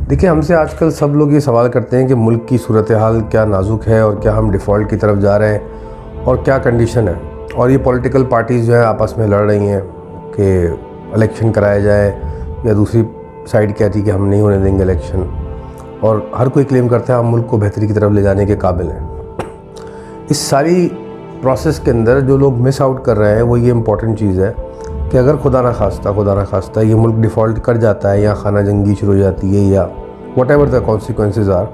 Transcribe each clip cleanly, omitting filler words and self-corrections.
دیکھیں، ہم سے آج کل سب لوگ یہ سوال کرتے ہیں کہ ملک کی صورتحال کیا نازک ہے اور کیا ہم ڈیفالٹ کی طرف جا رہے ہیں اور کیا کنڈیشن ہے. اور یہ پولیٹیکل پارٹیز جو ہیں آپس میں لڑ رہی ہیں کہ الیکشن کرایا جائے، یا دوسری سائڈ کہتی کہ ہم نہیں ہونے دیں گے الیکشن. اور ہر کوئی کلیم کرتا ہے ہم ملک کو بہتری کی طرف لے جانے کے قابل ہیں. اس ساری پروسیس کے اندر جو لوگ مس آؤٹ کر رہے ہیں وہ یہ امپورٹنٹ چیز ہے کہ اگر خدا نخواستہ یہ ملک ڈیفالٹ کر جاتا ہے یا خانہ جنگی شروع ہو جاتی ہے یا whatever the consequences are,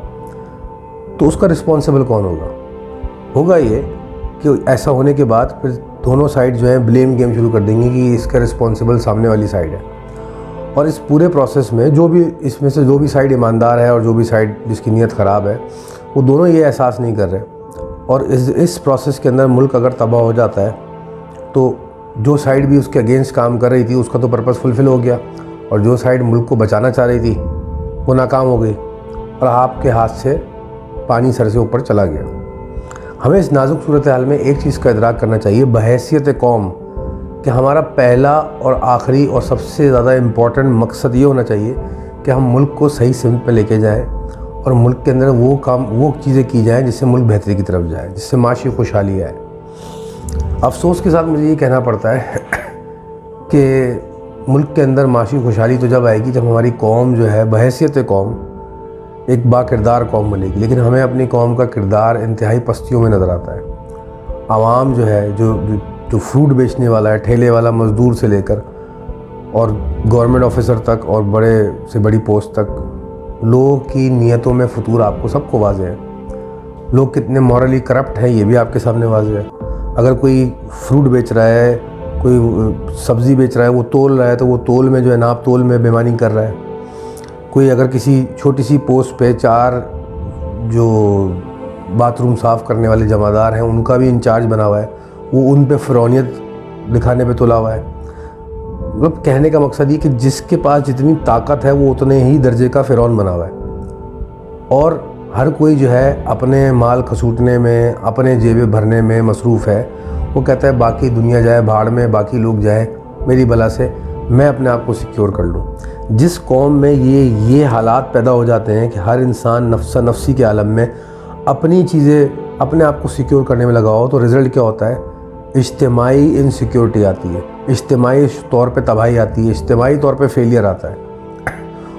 تو اس کا رسپانسبل کون ہوگا یہ کہ ایسا ہونے کے بعد پھر دونوں سائڈ جو ہیں بلیم گیم شروع کر دیں گے کہ اس کا رسپانسبل سامنے والی سائڈ ہے. اور اس پورے پروسیس میں اس میں سے جو بھی سائڈ ایماندار ہے اور جو بھی سائڈ جس کی نیت خراب ہے، وہ دونوں یہ احساس نہیں کر رہے. اور اس پروسیس کے اندر ملک اگر تباہ ہو جاتا ہے تو جو سائڈ بھی اس کے اگینسٹ کام کر رہی تھی اس کا تو پرپس فلفل ہو گیا، اور جو سائڈ ملک کو بچانا چاہ رہی تھی وہ ناکام ہو گئی اور آپ کے ہاتھ سے پانی سر سے اوپر چلا گیا. ہمیں اس نازک صورتحال میں ایک چیز کا ادراک کرنا چاہیے بحیثیت قوم کہ ہمارا پہلا اور آخری اور سب سے زیادہ امپورٹنٹ مقصد یہ ہونا چاہیے کہ ہم ملک کو صحیح سمت پہ لے کے جائیں اور ملک کے اندر وہ چیزیں کی جائیں جس سے ملک بہتری کی طرف جائے، جس سے معاشی خوشحالی آئے. افسوس کے ساتھ مجھے یہ کہنا پڑتا ہے کہ ملک کے اندر معاشی خوشحالی تو جب آئے گی جب ہماری قوم جو ہے بحیثیت قوم ایک با کردار قوم بنے گی. لیکن ہمیں اپنی قوم کا کردار انتہائی پستیوں میں نظر آتا ہے. عوام جو ہے جو فروٹ بیچنے والا ہے، ٹھیلے والا، مزدور سے لے کر اور گورنمنٹ آفیسر تک اور بڑے سے بڑی پوسٹ تک، لوگوں کی نیتوں میں فتور آپ کو سب کو واضح ہے. لوگ کتنے مورلی کرپٹ ہیں یہ بھی آپ کے سامنے واضح ہے. اگر کوئی فروٹ بیچ رہا ہے، کوئی سبزی بیچ رہا ہے، وہ تول رہا ہے تو وہ تول میں جو ہے ناپ تول میں بےایمانی کر رہا ہے. کوئی اگر کسی چھوٹی سی پوسٹ پہ 4 جو باتھ روم صاف کرنے والے جمعدار ہیں ان کا بھی انچارج بنا ہوا ہے، وہ ان پہ فرعونیت دکھانے پہ تلا ہوا ہے. مطلب کہنے کا مقصد یہ کہ جس کے پاس جتنی طاقت ہے وہ اتنے ہی درجے کا فرعون بنا ہوا ہے. اور ہر کوئی جو ہے اپنے مال کھسوٹنے میں، اپنے جیبیں بھرنے میں مصروف ہے. وہ کہتا ہے باقی دنیا جائے بھاڑ میں، باقی لوگ جائیں میری بلا سے، میں اپنے آپ کو سیکیور کر لوں. جس قوم میں یہ حالات پیدا ہو جاتے ہیں کہ ہر انسان نفسی کے عالم میں اپنی چیزیں اپنے آپ کو سیکیور کرنے میں لگا ہو، تو رزلٹ کیا ہوتا ہے؟ اجتماعی انسیکیورٹی آتی ہے، اجتماعی طور پہ تباہی آتی ہے، اجتماعی طور پہ فیلئر آتا ہے.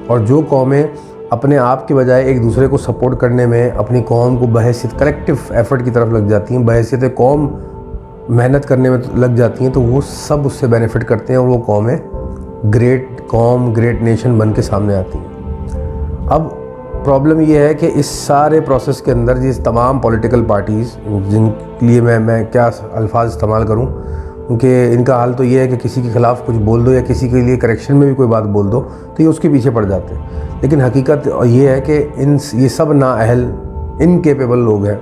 اور جو قومیں اپنے آپ کے بجائے ایک دوسرے کو سپورٹ کرنے میں اپنی قوم کو بحیثیت کلیکٹیو ایفرٹ کی طرف لگ جاتی ہیں، بحیثیت قوم محنت کرنے میں لگ جاتی ہیں، تو وہ سب اس سے بینیفٹ کرتے ہیں اور وہ قومیں گریٹ قوم، گریٹ نیشن بن کے سامنے آتی ہیں. اب پرابلم یہ ہے کہ اس سارے پروسیس کے اندر یہ تمام پولیٹیکل پارٹیز، جن کے لیے میں کیا الفاظ استعمال کروں، کیونکہ ان کا حال تو یہ ہے کہ کسی کے خلاف کچھ بول دو یا کسی کے لیے کریکشن میں بھی کوئی بات بول دو تو یہ اس کے پیچھے پڑ جاتے ہیں. لیکن حقیقت یہ ہے کہ یہ سب نااہل، انکیپیبل لوگ ہیں،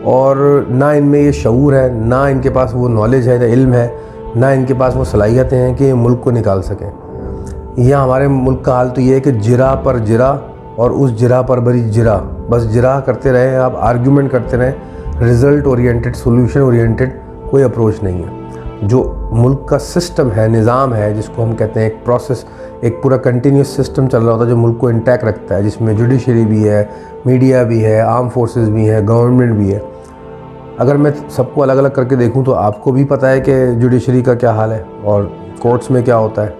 اور نہ ان میں یہ شعور ہے، نہ ان کے پاس وہ نالج ہے، نہ علم ہے، نہ ان کے پاس وہ صلاحیتیں ہیں کہ ملک کو نکال سکیں. یہاں ہمارے ملک کا حال تو یہ ہے کہ جرا پر جرا اور اس جرا پر بری جرا، بس جرا کرتے رہیں آپ، آرگیومنٹ کرتے رہیں، رزلٹ اورینٹڈ، سولوشن اورینٹڈ کوئی اپروچ نہیں ہے. جو ملک کا سسٹم ہے، نظام ہے، جس کو ہم کہتے ہیں ایک پروسیس، ایک پورا کنٹینیوس سسٹم چل رہا ہوتا ہے جو ملک کو انٹیک رکھتا ہے، جس میں جوڈیشری بھی ہے، میڈیا بھی ہے، آرم فورسز بھی ہے، گورنمنٹ بھی ہے. اگر میں سب کو الگ الگ کر کے دیکھوں تو آپ کو بھی پتہ ہے کہ جوڈیشری کا کیا حال ہے اور کورٹس میں کیا ہوتا ہے.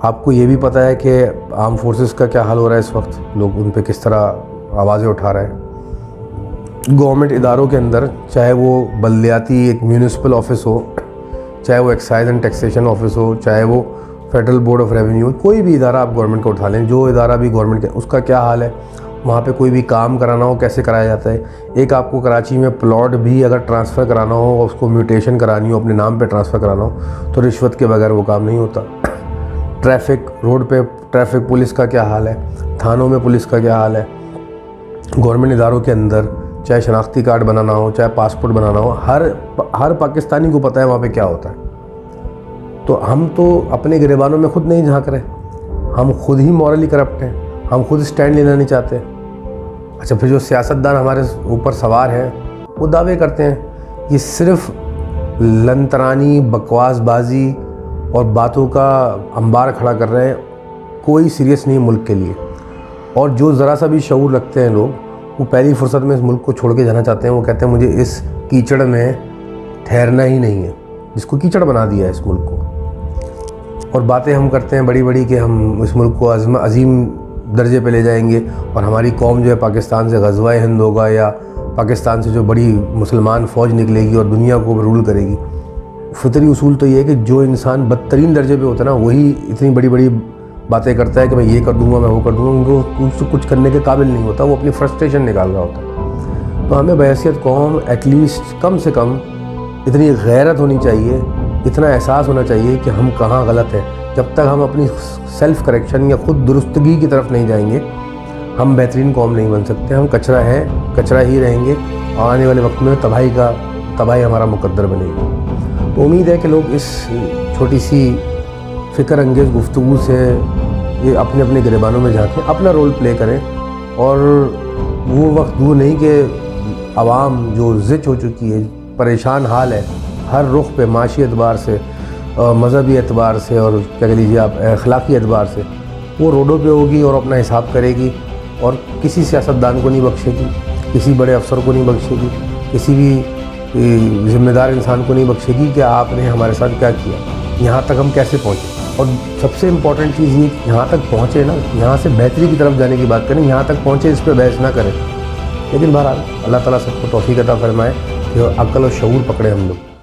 آپ کو یہ بھی پتہ ہے کہ آرم فورسز کا کیا حال ہو رہا ہے اس وقت، لوگ ان پہ کس طرح آوازیں اٹھا رہے ہیں. گورنمنٹ اداروں کے اندر، چاہے وہ بلدیاتی ایک میونسپل آفس ہو، چاہے وہ ایکسائز اینڈ ٹیکسیشن آفس ہو، چاہے وہ فیڈرل بورڈ آف ریونیو، کوئی بھی ادارہ آپ گورنمنٹ کا اٹھا لیں، جو ادارہ بھی گورنمنٹ کا، اس کا کیا حال ہے. وہاں پہ کوئی بھی کام کرانا ہو کیسے کرایا جاتا ہے. ایک آپ کو کراچی میں پلاٹ بھی اگر ٹرانسفر کرانا ہو اور اس کو میوٹیشن کرانی ہو، اپنے نام پہ ٹرانسفر کرانا ہو، تو رشوت کے بغیر وہ کام نہیں ہوتا. ٹریفک، روڈ پہ ٹریفک پولیس کا کیا حال ہے، تھانوں میں پولیس کا کیا حال ہے. گورنمنٹ اداروں کے اندر چاہے شناختی کارڈ بنانا ہو، چاہے پاسپورٹ بنانا ہو، ہر پاکستانی کو پتہ ہے وہاں پہ کیا ہوتا ہے. تو ہم تو اپنے گریبانوں میں خود نہیں جھانک رہے، ہم خود ہی مورلی کرپٹ ہیں، ہم خود اسٹینڈ لینا نہیں چاہتے. اچھا، پھر جو سیاستدان ہمارے اوپر سوار ہیں وہ دعوے کرتے ہیں. یہ صرف لنترانی، بکواس بازی اور باتوں کا انبار کھڑا کر رہے ہیں، کوئی سیریس نہیں ملک کے لیے. اور جو ذرا سا بھی شعور رکھتے ہیں لوگ، وہ پہلی فرصت میں اس ملک کو چھوڑ کے جانا چاہتے ہیں. وہ کہتے ہیں مجھے اس کیچڑ میں ٹھہرنا ہی نہیں ہے، جس کو کیچڑ بنا دیا ہے اس ملک کو. اور باتیں ہم کرتے ہیں بڑی بڑی کہ ہم اس ملک کو عظیم درجے پہ لے جائیں گے، اور ہماری قوم جو ہے پاکستان سے غزوہ ہند ہوگا، یا پاکستان سے جو بڑی مسلمان فوج نکلے گی اور دنیا کو رول کرے گی. فطری اصول تو یہ ہے کہ جو انسان بدترین درجے پہ ہوتا ہے نا، وہی اتنی بڑی بڑی باتیں کرتا ہے کہ میں یہ کر دوں گا، میں وہ کر دوں گا. ان کو کچھ کرنے کے قابل نہیں ہوتا، وہ اپنی فرسٹریشن نکال رہا ہوتا ہے. تو ہمیں بحیثیت قوم ایٹ لیسٹ کم سے کم اتنی غیرت ہونی چاہیے، اتنا احساس ہونا چاہیے کہ ہم کہاں غلط ہیں. جب تک ہم اپنی سیلف کریکشن یا خود درستگی کی طرف نہیں جائیں گے، ہم بہترین قوم نہیں بن سکتے. ہم کچرا ہیں، کچرا ہی رہیں گے، اور آنے والے وقت میں تباہی ہمارا مقدر بنے گی. تو امید ہے کہ لوگ اس چھوٹی سی فکر انگیز گفتگو سے یہ اپنے اپنے گریبانوں میں جھانکیں، اپنا رول پلے کریں. اور وہ وقت دور نہیں کہ عوام جو زچ ہو چکی ہے، پریشان حال ہے ہر رخ پہ، معاشی اعتبار سے، مذہبی اعتبار سے، اور کیا کہہ لیجیے آپ اخلاقی اعتبار سے، وہ روڈوں پہ ہوگی اور اپنا حساب کرے گی. اور کسی سیاستدان کو نہیں بخشے گی، کسی بڑے افسر کو نہیں بخشے گی، کسی بھی ذمہ دار انسان کو نہیں بخشے گی کہ آپ نے ہمارے ساتھ کیا کیا، یہاں تک ہم کیسے پہنچے. اور سب سے امپورٹنٹ چیز یہ کہ یہاں تک پہنچے نا، یہاں سے بہتری کی طرف جانے کی بات کریں، یہاں تک پہنچے اس پہ بحث نہ کریں. لیکن بہرحال اللہ تعالیٰ سب کو توفیق عطا فرمائے کہ عقل و شعور پکڑے ہم لوگ.